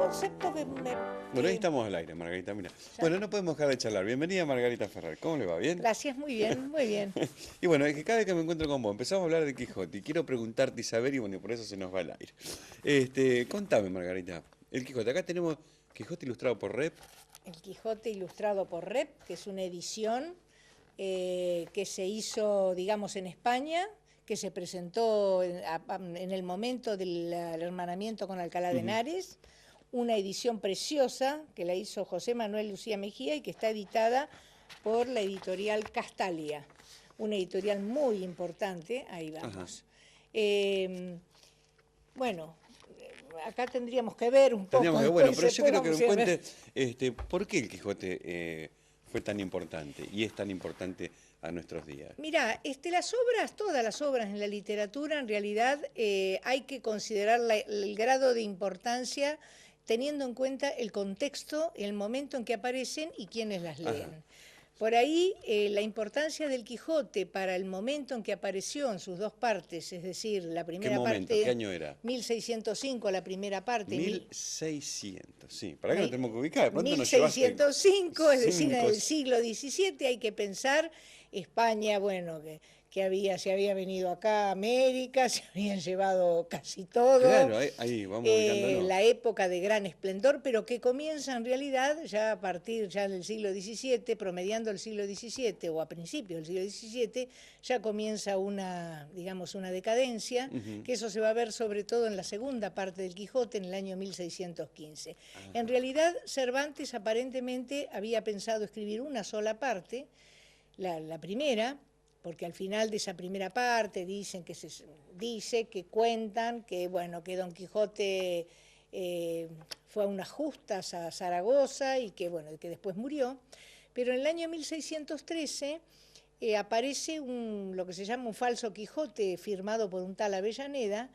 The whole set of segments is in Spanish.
concepto Bueno, ahí estamos al aire, Margarita, mira. Bueno, no podemos dejar de charlar. Bienvenida, Margarita Ferrer. ¿Cómo le va? ¿Bien? Gracias, muy bien, muy bien. Y bueno, es que cada vez que me encuentro con vos empezamos a hablar de Quijote y quiero preguntarte y saber, y bueno, por eso se nos va el aire. Contame, Margarita. El Quijote, acá tenemos Quijote ilustrado por Rep. El Quijote ilustrado por Rep, que es una edición que se hizo, digamos, en España, que se presentó en el momento del hermanamiento con Alcalá de Henares, una edición preciosa que la hizo José Manuel Lucía Mejía y que está editada por la editorial Castalia, una editorial muy importante, ahí vamos. Bueno, acá tendríamos que ver un poco. Bueno, pero yo quiero que me cuentes por qué el Quijote fue tan importante y es tan importante a nuestros días. Mirá, las obras, todas las obras en la literatura, en realidad hay que considerar el grado de importancia teniendo en cuenta el contexto, el momento en que aparecen y quiénes las leen. Ajá. Por ahí la importancia del Quijote para el momento en que apareció en sus dos partes, es decir, la primera parte... ¿Qué año era? 1605, la primera parte. 1600, sí. ¿Para qué nos tenemos que ubicar? 1605, es decir, en el siglo XVII hay que pensar, España, bueno, que se había venido acá a América, se habían llevado casi todo. Claro, ahí vamos ubicándonos. La época de gran esplendor, pero que comienza en realidad ya a partir del siglo XVII, promediando el siglo XVII o a principios del siglo XVII, ya comienza digamos, una decadencia, que eso se va a ver sobre todo en la segunda parte del Quijote, en el año 1615. En realidad, Cervantes aparentemente había pensado escribir una sola parte, la primera, porque al final de esa primera parte que cuentan que, bueno, que Don Quijote fue a unas justas a Zaragoza y que, bueno, que después murió. Pero en el año 1613 aparece lo que se llama un falso Quijote firmado por un tal Avellaneda,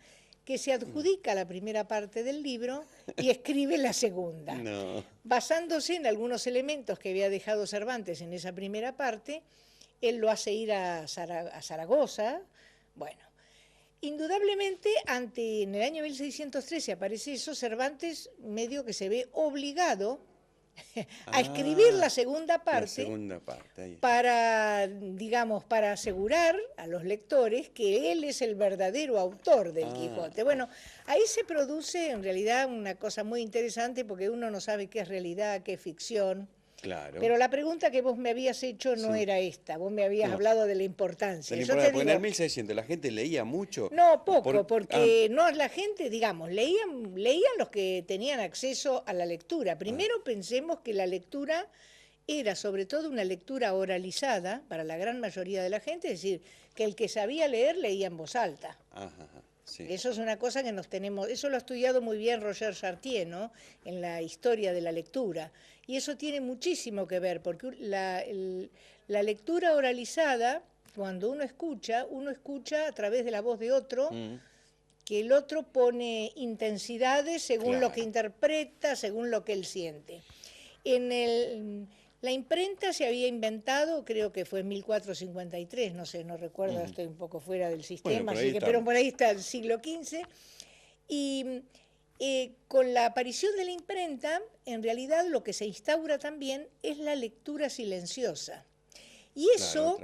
que se adjudica la primera parte del libro y escribe la segunda. No. Basándose en algunos elementos que había dejado Cervantes en esa primera parte, él lo hace ir a Zaragoza. Bueno, indudablemente, en el año 1613 aparece eso, Cervantes medio que se ve obligado a escribir la segunda parte, ahí. Para asegurar a los lectores que él es el verdadero autor del Quijote. Bueno, ahí se produce en realidad una cosa muy interesante porque uno no sabe qué es realidad, qué es ficción. Claro. Pero la pregunta que vos me habías hecho no era esta, vos me habías hablado de la importancia. Porque en el 1600 la gente leía mucho. No, poco, porque no la gente, digamos, leían los que tenían acceso a la lectura. Primero pensemos que la lectura era sobre todo una lectura oralizada para la gran mayoría de la gente, es decir, que el que sabía leer leía en voz alta. Sí. Eso es una cosa que eso lo ha estudiado muy bien Roger Chartier, ¿no? En la historia de la lectura. Y eso tiene muchísimo que ver, porque la lectura oralizada, cuando uno escucha a través de la voz de otro, que el otro pone intensidades según lo que interpreta, según lo que él siente. La imprenta se había inventado, creo que fue en 1453, no sé, no recuerdo, estoy un poco fuera del sistema, pero por ahí está el siglo XV. Y con la aparición de la imprenta, en realidad lo que se instaura también es la lectura silenciosa. Y eso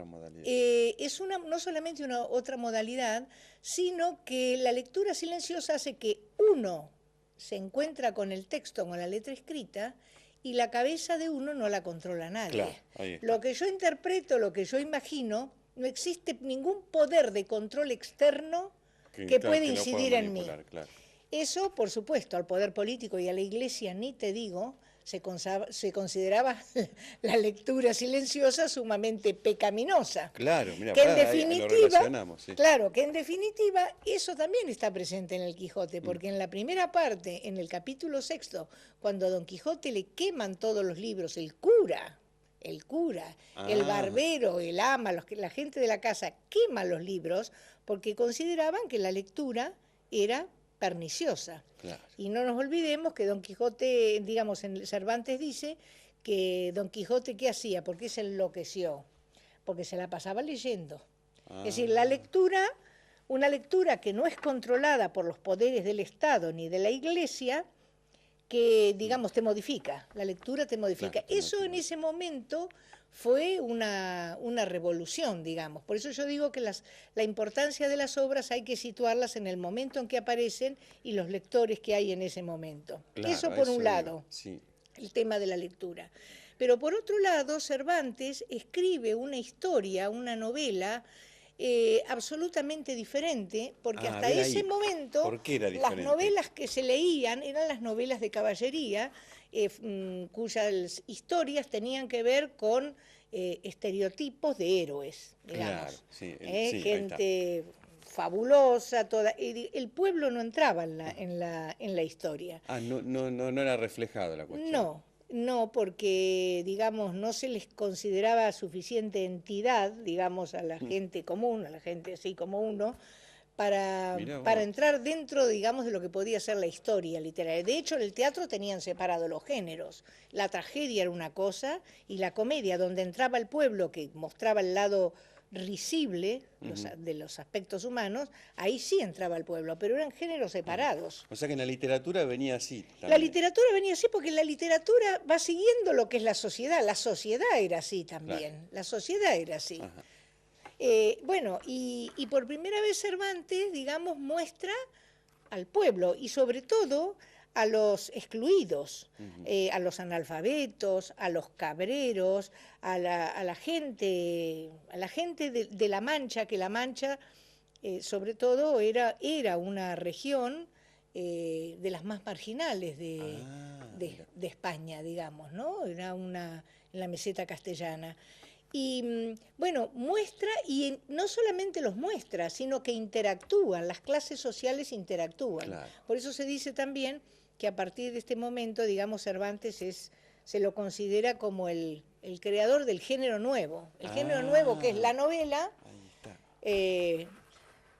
es no solamente una otra modalidad, sino que la lectura silenciosa hace que uno se encuentra con el texto, con la letra escrita, y la cabeza de uno no la controla nadie. Claro, lo que yo interpreto, lo que yo imagino, no existe ningún poder de control externo que pueda incidir en mí. Claro. Eso, por supuesto, al poder político y a la Iglesia, ni te digo, se consideraba la lectura silenciosa sumamente pecaminosa. Claro, mira, que en definitiva, sí. Claro, que en definitiva eso también está presente en el Quijote, porque en la primera parte, en el capítulo 6, cuando a Don Quijote le queman todos los libros, el cura, el barbero, el ama, la gente de la casa quema los libros porque consideraban que la lectura era perniciosa. Claro. Y no nos olvidemos que Don Quijote, digamos, en Cervantes dice que Don Quijote, ¿qué hacía? ¿Por qué se enloqueció? Porque se la pasaba leyendo. Es decir, una lectura que no es controlada por los poderes del Estado ni de la Iglesia, que, digamos, te modifica, la lectura te modifica. Claro, Eso en ese momento fue una revolución, digamos. Por eso yo digo que la importancia de las obras hay que situarlas en el momento en que aparecen y los lectores que hay en ese momento. Claro, eso por un lado, sí. el tema de la lectura. Pero por otro lado, Cervantes escribe una historia, una novela, absolutamente diferente, porque hasta ese momento las novelas que se leían eran las novelas de caballería, cuyas historias tenían que ver con estereotipos de héroes, digamos. Claro, gente fabulosa, el pueblo no entraba en la historia. No era reflejado la cuestión. No, porque, digamos, no se les consideraba suficiente entidad, digamos, a la gente común, a la gente así como uno, para entrar dentro, digamos, de lo que podía ser la historia literaria. De hecho, en el teatro tenían separado los géneros. La tragedia era una cosa y la comedia, donde entraba el pueblo, que mostraba el lado risible de los aspectos humanos, ahí sí entraba el pueblo, pero eran géneros separados. O sea que en la literatura venía así también. La literatura venía así porque la literatura va siguiendo lo que es la sociedad era así también, claro. La sociedad era así. Bueno, y por primera vez Cervantes, digamos, muestra al pueblo y sobre todo a los excluidos, a los analfabetos, a los cabreros, a la gente de La Mancha, que La Mancha, sobre todo, era una región de las más marginales de España, digamos, ¿no? Era en la meseta castellana. Y bueno, muestra, y no solamente los muestra, sino que interactúan, las clases sociales interactúan. Claro. Por eso se dice también que a partir de este momento, digamos, Cervantes se lo considera como el creador del género nuevo. El género nuevo que es la novela. Ahí está.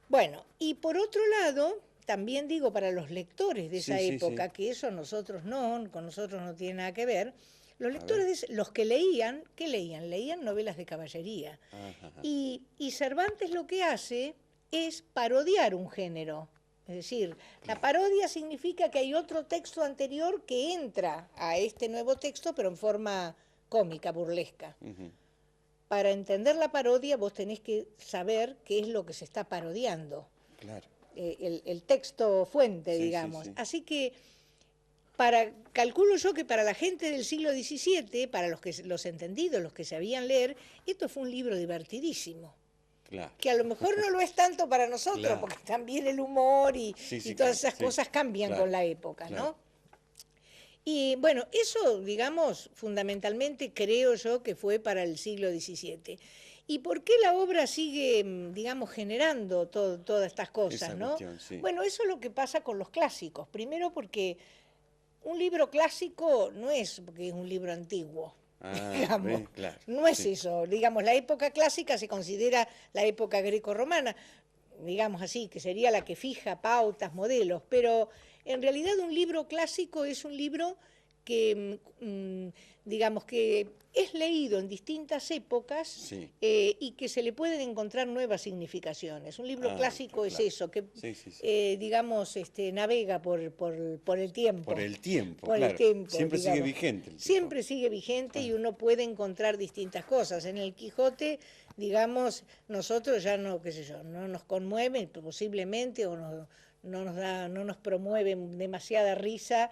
Bueno, y por otro lado, también digo para los lectores de esa época, que eso con nosotros no tiene nada que ver. Los lectores, los que leían, ¿qué leían? Leían novelas de caballería. Y Cervantes lo que hace es parodiar un género. Es decir, la parodia significa que hay otro texto anterior que entra a este nuevo texto, pero en forma cómica, burlesca. Para entender la parodia vos tenés que saber qué es lo que se está parodiando. Claro. El texto fuente, digamos. Así que calculo yo que para la gente del siglo XVII, para los entendidos, los que sabían leer, esto fue un libro divertidísimo. Claro. Que a lo mejor no lo es tanto para nosotros, porque también el humor y todas esas cosas cambian con la época, ¿no? Y bueno, eso, digamos, fundamentalmente creo yo que fue para el siglo XVII. ¿Y por qué la obra sigue, digamos, generando todas estas cosas, ¿no? Bueno, eso es lo que pasa con los clásicos. Primero porque un libro clásico no es porque es un libro antiguo. Digamos, no es eso. Digamos, la época clásica se considera la época grecorromana, digamos así, que sería la que fija pautas, modelos, pero en realidad un libro clásico es un libro que, digamos, que es leído en distintas épocas y que se le pueden encontrar nuevas significaciones. Un libro clásico es eso, que, digamos, navega por el tiempo. Por el tiempo, por el tiempo, siempre sigue vigente. Siempre sigue vigente y uno puede encontrar distintas cosas. En el Quijote, digamos, nosotros ya no, qué sé yo, no nos conmueve posiblemente o no nos promueve demasiada risa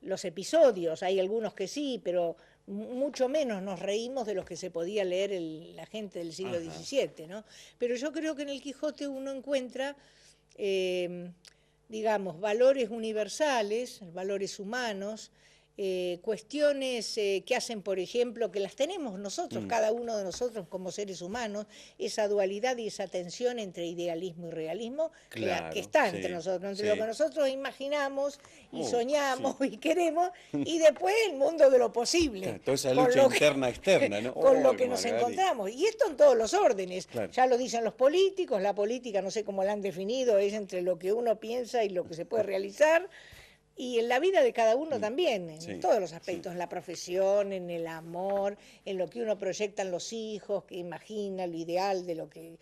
los episodios. Hay algunos que sí, pero mucho menos nos reímos de los que se podía leer la gente del siglo XVII, ¿no? Pero yo creo que en el Quijote uno encuentra, digamos, valores universales, valores humanos, cuestiones que hacen, por ejemplo, que las tenemos nosotros, cada uno de nosotros como seres humanos, esa dualidad y esa tensión entre idealismo y realismo que está entre nosotros, entre lo que nosotros imaginamos y soñamos y queremos, y después el mundo de lo posible. Toda esa lucha interna, externa, ¿no? Con lo que nos encontramos. Y esto en todos los órdenes. Ya lo dicen los políticos, la política, no sé cómo la han definido, es entre lo que uno piensa y lo que se puede realizar. Y en la vida de cada uno también, en todos los aspectos, en la profesión, en el amor, en lo que uno proyecta en los hijos, que imagina lo ideal de lo que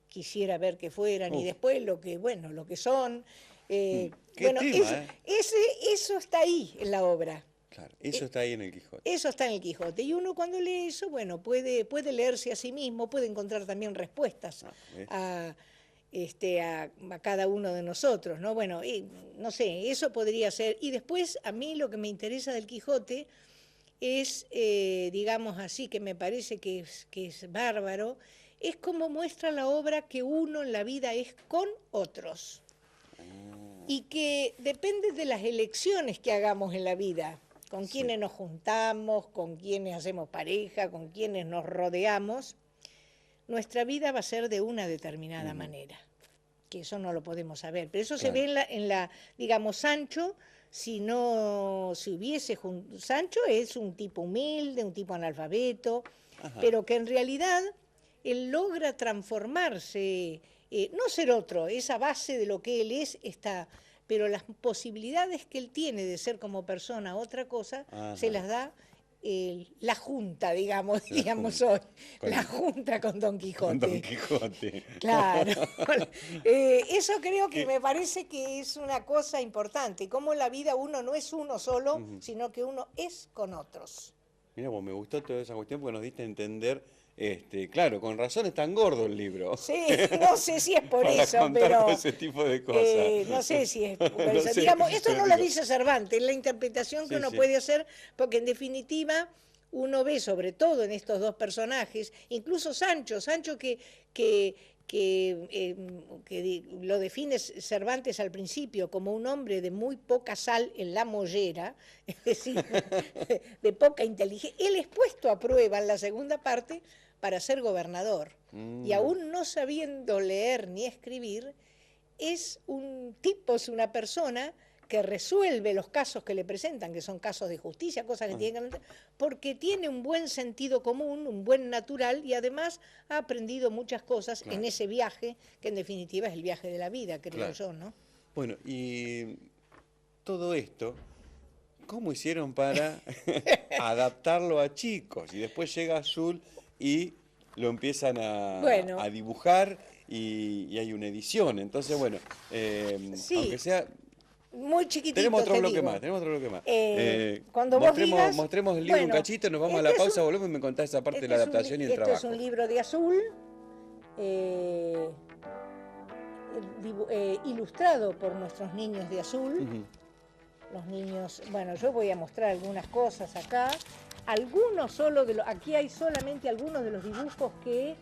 quisiera ver que fueran, y después lo que son. Bueno, tema, eso está ahí en la obra. Claro, eso está ahí en el Quijote. Eso está en el Quijote. Y uno cuando lee eso, bueno, puede leerse a sí mismo, puede encontrar también respuestas a cada uno de nosotros, ¿no? Bueno, no sé, eso podría ser. Y después, a mí lo que me interesa del Quijote es, digamos así, que me parece que es bárbaro, es cómo muestra la obra que uno en la vida es con otros. Y que depende de las elecciones que hagamos en la vida, con quienes nos juntamos, con quienes hacemos pareja, con quienes nos rodeamos, nuestra vida va a ser de una determinada manera, que eso no lo podemos saber. Pero eso se ve digamos, Sancho, Sancho es un tipo humilde, un tipo analfabeto, pero que en realidad él logra transformarse, no ser otro, esa base de lo que él es está, pero las posibilidades que él tiene de ser como persona otra cosa, se las da la junta, digamos hoy, la junta con Don Quijote. Con Don Quijote. Claro. Eso creo que me parece que es una cosa importante, como en la vida uno no es uno solo, sino que uno es con otros. Mira, pues me gustó toda esa cuestión porque nos diste a entender, claro, con razón es tan gordo el libro. Sí, no sé si es por para eso, contar pero todo ese tipo de cosas. no sé si es por No eso. sé, Digamos, esto pero no lo dice Cervantes, es la interpretación que Sí, uno sí. puede hacer, porque en definitiva uno ve, sobre todo en estos dos personajes, incluso Sancho que lo define Cervantes al principio como un hombre de muy poca sal en la mollera, es decir, de poca inteligencia. Él es puesto a prueba en la segunda parte para ser gobernador. Y aún no sabiendo leer ni escribir, es una persona que resuelve los casos que le presentan, que son casos de justicia, cosas que tienen que... porque tiene un buen sentido común, un buen natural, y además ha aprendido muchas cosas en ese viaje, que en definitiva es el viaje de la vida, creo yo, ¿no? Bueno, y todo esto, ¿cómo hicieron para adaptarlo a chicos? Y después llega Azul y lo empiezan a dibujar y hay una edición. Entonces, bueno, aunque sea... Muy chiquitito, tenemos otro bloque más. Cuando vos digas, mostremos el libro un cachito, nos vamos a la pausa, volvemos y me contás esa parte de la adaptación y el trabajo. Esto es un libro de Azul, ilustrado por nuestros niños de Azul. Los niños, bueno, yo voy a mostrar algunas cosas acá. Aquí hay solamente algunos de los dibujos que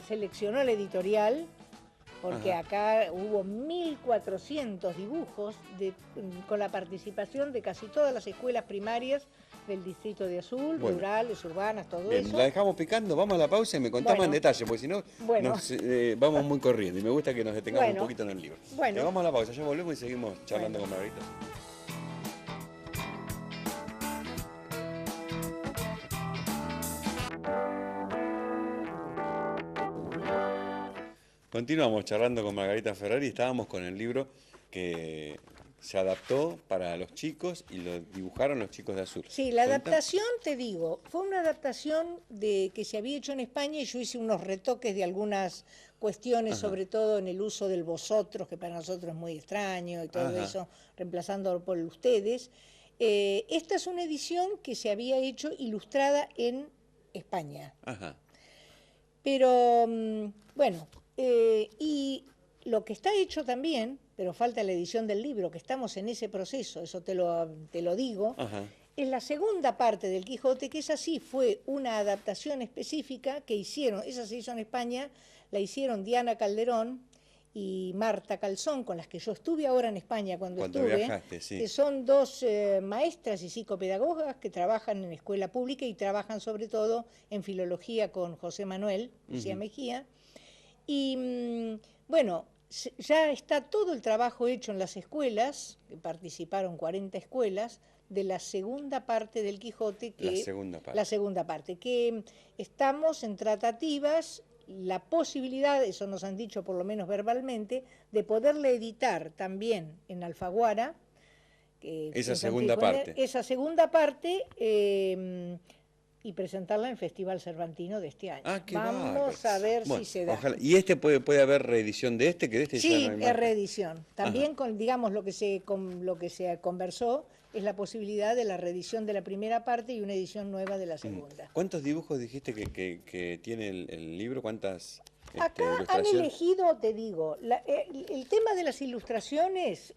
seleccionó la editorial, porque acá hubo 1.400 dibujos con la participación de casi todas las escuelas primarias del distrito de Azul, rurales, urbanas, todo eso. La dejamos picando, vamos a la pausa y me contás más en detalle, porque si no vamos muy corriendo y me gusta que nos detengamos un poquito en el libro. Vamos a la pausa, ya volvemos y seguimos charlando con Margarita. Continuamos charlando con Margarita Ferrari y estábamos con el libro que se adaptó para los chicos y lo dibujaron los chicos de Azul. Sí, la adaptación, te digo, fue una adaptación que se había hecho en España y yo hice unos retoques de algunas cuestiones, sobre todo en el uso del vosotros, que para nosotros es muy extraño y todo eso, reemplazándolo por ustedes. Esta es una edición que se había hecho ilustrada en España. Pero, bueno... y lo que está hecho también, pero falta la edición del libro, que estamos en ese proceso, eso te lo digo, es la segunda parte del Quijote, que esa sí fue una adaptación específica que hicieron, esa se hizo en España, la hicieron Diana Calderón y Marta Calzón, con las que yo estuve ahora en España cuando estuve, viajaste, que son dos maestras y psicopedagogas que trabajan en escuela pública y trabajan sobre todo en filología con José Manuel Lucía Mejía. Y bueno, ya está todo el trabajo hecho en las escuelas, que participaron 40 escuelas, de la segunda parte del Quijote. La segunda parte, que estamos en tratativas, la posibilidad, eso nos han dicho por lo menos verbalmente, de poderla editar también en Alfaguara. Esa segunda parte. Esa segunda parte... y presentarla en el Festival Cervantino de este año. Ah, qué Vamos a ver si se da. Ojalá. ¿Y puede haber reedición de este? Que de este Sí, ya no hay más. es reedición. También con, digamos, lo que se conversó es la posibilidad de la reedición de la primera parte y una edición nueva de la segunda. ¿Cuántos dibujos dijiste que tiene el libro? ¿Cuántas Acá han elegido, te digo, el tema de las ilustraciones,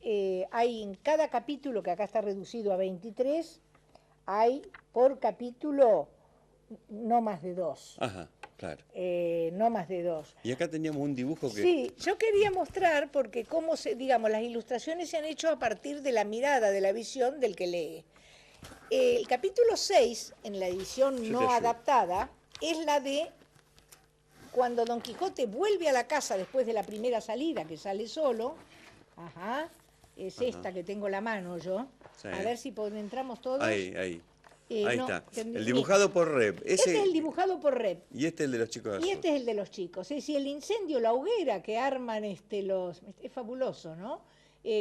hay en cada capítulo, que acá está reducido a 23, hay por capítulo no más de 2. Ajá, claro. No más de 2. Y acá teníamos un dibujo que... Sí, yo quería mostrar porque digamos, las ilustraciones se han hecho a partir de la mirada, de la visión del que lee. El capítulo 6, en la edición no adaptada, es la de cuando Don Quijote vuelve a la casa después de la primera salida, que sale solo. Ajá, es esta que tengo la mano yo. Sí. A ver si entramos todos. Ahí está. El dibujado por Rep. Este es el dibujado por Rep. Y este es el de los chicos de Azul. Y este es el de los chicos. Es decir, el incendio, la hoguera que arman los... Es fabuloso, ¿no?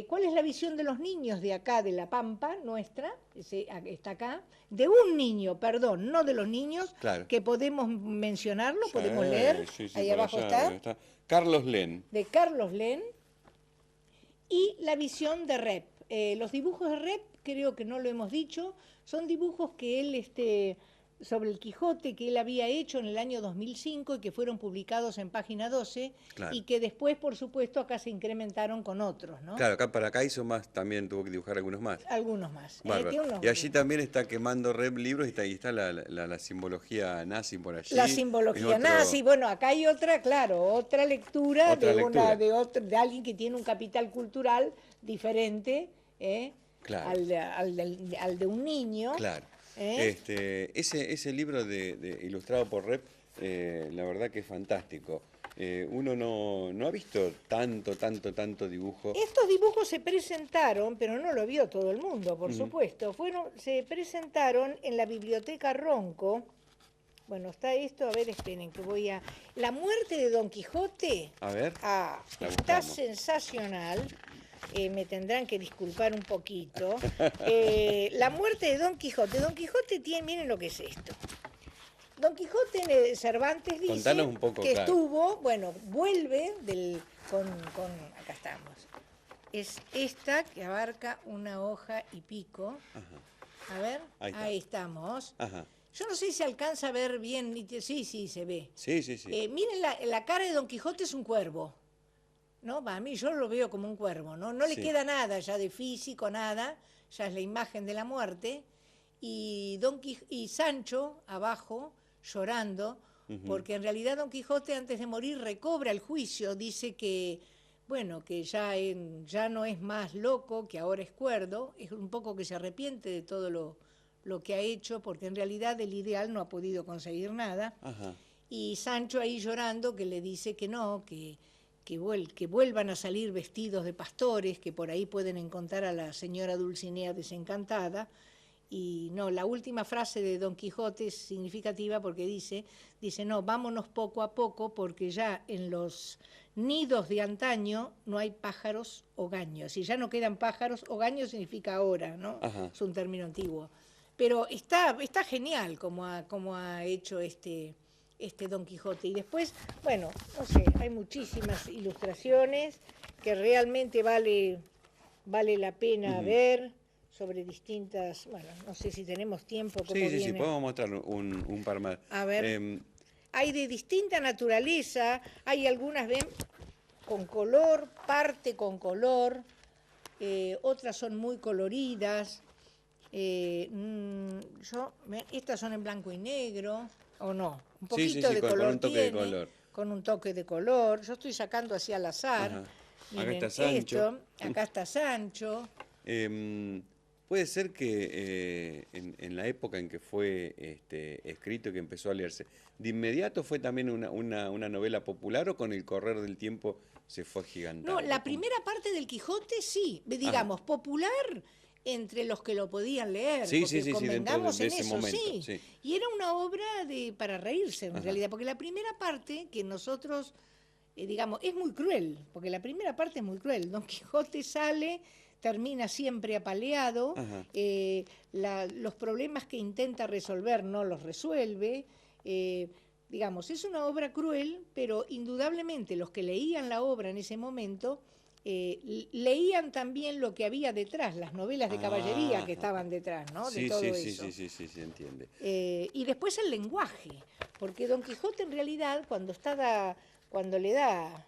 ¿Cuál es la visión de los niños de acá, de La Pampa, nuestra? Está acá. De un niño, perdón, no de los niños, claro, que podemos mencionarlo, sí, podemos leer. Sí, ahí abajo está. Carlos Len. De Carlos Len. Y la visión de Rep. Los dibujos de Rep, creo que no lo hemos dicho, son dibujos que él, sobre el Quijote, que él había hecho en el año 2005 y que fueron publicados en Página 12, claro, y que después, por supuesto, acá se incrementaron con otros, ¿no? Claro, para acá hizo más, también tuvo que dibujar algunos más. Algunos más. Y allí también está quemando Rep libros y está la simbología nazi por allí. La simbología nazi, bueno, acá hay otra, claro, otra lectura, de alguien que tiene un capital cultural diferente, claro, al de un niño. Claro. Ese libro ilustrado por Rep, la verdad que es fantástico. Uno no ha visto tanto dibujo. Estos dibujos se presentaron, pero no lo vio todo el mundo, por supuesto. Se presentaron en la Biblioteca Ronco. Bueno, está esto, a ver, esperen, que voy a... La muerte de Don Quijote. A ver. Está sensacional. Me tendrán que disculpar un poquito. La muerte de Don Quijote. Don Quijote tiene, miren lo que es esto. Don Quijote Cervantes dice un poco, que claro, estuvo, bueno, vuelve acá estamos. Es esta que abarca una hoja y pico. Ajá. A ver, ahí estamos. Ajá. Yo no sé si se alcanza a ver bien. Sí, se ve. Sí. Miren, la cara de Don Quijote es un cuervo. ¿No? Para mí yo lo veo como un cuervo, ¿no? No le queda nada ya de físico, nada, ya es la imagen de la muerte. Y Sancho abajo llorando, porque en realidad Don Quijote antes de morir recobra el juicio, dice que, bueno, que ya no es más loco, que ahora es cuerdo, es un poco que se arrepiente de todo lo que ha hecho, porque en realidad del ideal no ha podido conseguir nada. Ajá. Y Sancho ahí llorando que le dice que no, que vuelvan a salir vestidos de pastores, que por ahí pueden encontrar a la señora Dulcinea desencantada. Y no, la última frase de Don Quijote es significativa porque dice, no, vámonos poco a poco porque ya en los nidos de antaño no hay pájaros o gaños. Si ya no quedan pájaros o gaños significa ahora, ¿no? Ajá. Es un término antiguo. Pero está genial como ha hecho este Don Quijote. Y después, bueno, no sé, hay muchísimas ilustraciones que realmente vale la pena ver sobre distintas, bueno, no sé si tenemos tiempo. Sí, podemos mostrar un par más. A ver, hay de distinta naturaleza, hay algunas, ven, con color, parte con color, otras son muy coloridas, estas son en blanco y negro, ¿o no? Un poquito de color, con un toque de color. Con un toque de color. Yo estoy sacando así al azar. Miren, acá está Sancho. Acá está Sancho. Puede ser que en la época en que fue escrito y que empezó a leerse, ¿de inmediato fue también una novela popular o con el correr del tiempo se fue agigantando? No, la primera parte del Quijote sí, digamos, popular entre los que lo podían leer, porque convengamos en eso, momento, sí. Y era una obra para reírse en realidad, porque la primera parte que nosotros, digamos, es muy cruel, porque la primera parte es muy cruel. Don Quijote sale termina siempre apaleado, los problemas que intenta resolver no los resuelve. Digamos, es una obra cruel, pero indudablemente los que leían la obra en ese momento leían también lo que había detrás, las novelas de caballería que estaban detrás, ¿no? Sí, de todo sí, eso. Sí, se entiende. Y después el lenguaje, porque Don Quijote en realidad cuando le da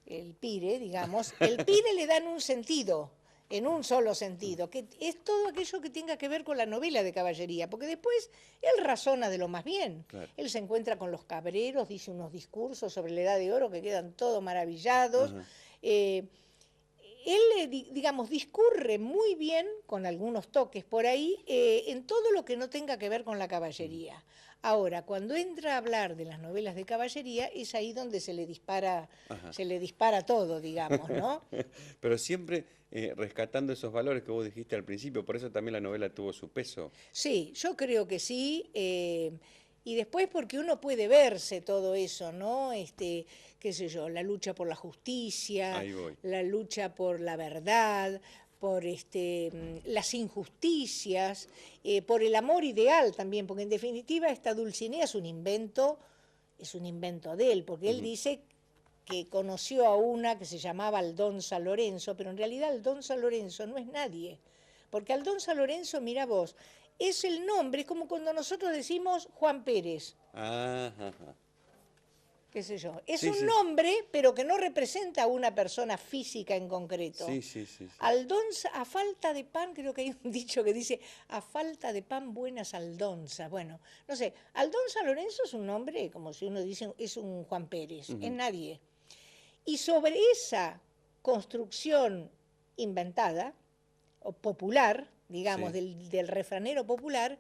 el pire, digamos, el pire le da en un sentido, en un solo sentido, que es todo aquello que tenga que ver con la novela de caballería, porque después él razona de lo más bien. Claro. Él se encuentra con los cabreros, dice unos discursos sobre la Edad de Oro que quedan todos maravillados. Él, digamos, discurre muy bien, con algunos toques por ahí, en todo lo que no tenga que ver con la caballería. Ahora, cuando entra a hablar de las novelas de caballería, es ahí donde se le dispara todo, digamos, ¿no? Pero siempre rescatando esos valores que vos dijiste al principio, por eso también la novela tuvo su peso. Sí, yo creo que sí. Y después porque uno puede verse todo eso, ¿no? Qué sé yo, la lucha por la justicia, la lucha por la verdad, por las injusticias, por el amor ideal también, porque en definitiva esta Dulcinea es un invento de él, porque él dice que conoció a una que se llamaba Aldonza Lorenzo, pero en realidad Aldonza Lorenzo no es nadie, porque Aldonza Lorenzo, mira vos, es el nombre, es como cuando nosotros decimos Juan Pérez. Qué sé yo. Es un nombre, pero que no representa a una persona física en concreto. Sí. Aldonza, a falta de pan, creo que hay un dicho que dice, a falta de pan, buenas aldonzas. Bueno, no sé, Aldonza Lorenzo es un nombre, como si uno dice, es un Juan Pérez, es nadie. Y sobre esa construcción inventada, o popular, digamos, del refranero popular,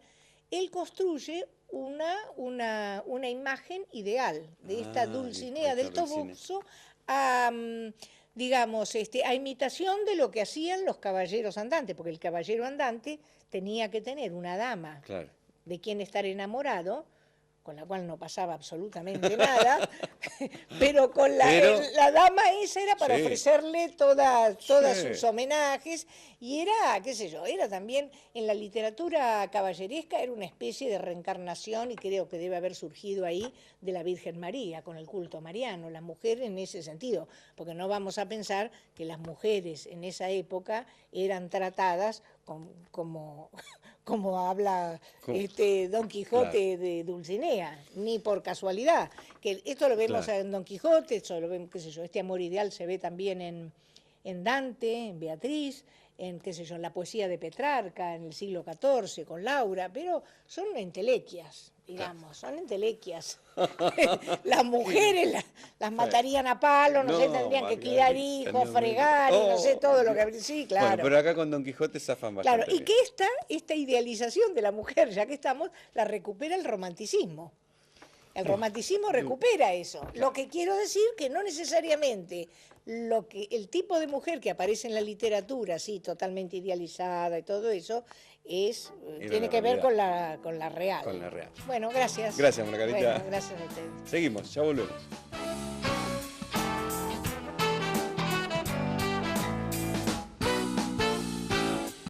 él construye una imagen ideal de esta Dulcinea del Toboso digamos, a imitación de lo que hacían los caballeros andantes, porque el caballero andante tenía que tener una dama de quien estar enamorado, con la cual no pasaba absolutamente nada, pero con la dama esa era para ofrecerle todas sus homenajes, y era, qué sé yo, era también en la literatura caballeresca, era una especie de reencarnación, y creo que debe haber surgido ahí de la Virgen María, con el culto mariano, la mujer en ese sentido, porque no vamos a pensar que las mujeres en esa época eran tratadas como habla Don Quijote de Dulcinea, ni por casualidad. Que esto lo vemos en Don Quijote, esto lo vemos, qué sé yo, este amor ideal se ve también en Dante, en Beatriz, en, qué sé yo, en la poesía de Petrarca, en el siglo XIV, con Laura, pero son entelequias, digamos, son entelequias. Las mujeres las matarían a palo, no sé, tendrían que criar hijos, fregar, y no sé, todo lo que... Sí, claro. Bueno, pero acá con Don Quijote zafan bastante. Claro, y que esta idealización de la mujer, ya que estamos, la recupera el romanticismo. El romanticismo recupera eso. Lo que quiero decir que no necesariamente el tipo de mujer que aparece en la literatura, así, totalmente idealizada y todo eso, tiene que ver con la real. Con la real. Bueno, gracias. Gracias, Margarita. Bueno, gracias a ustedes. Seguimos, ya volvemos.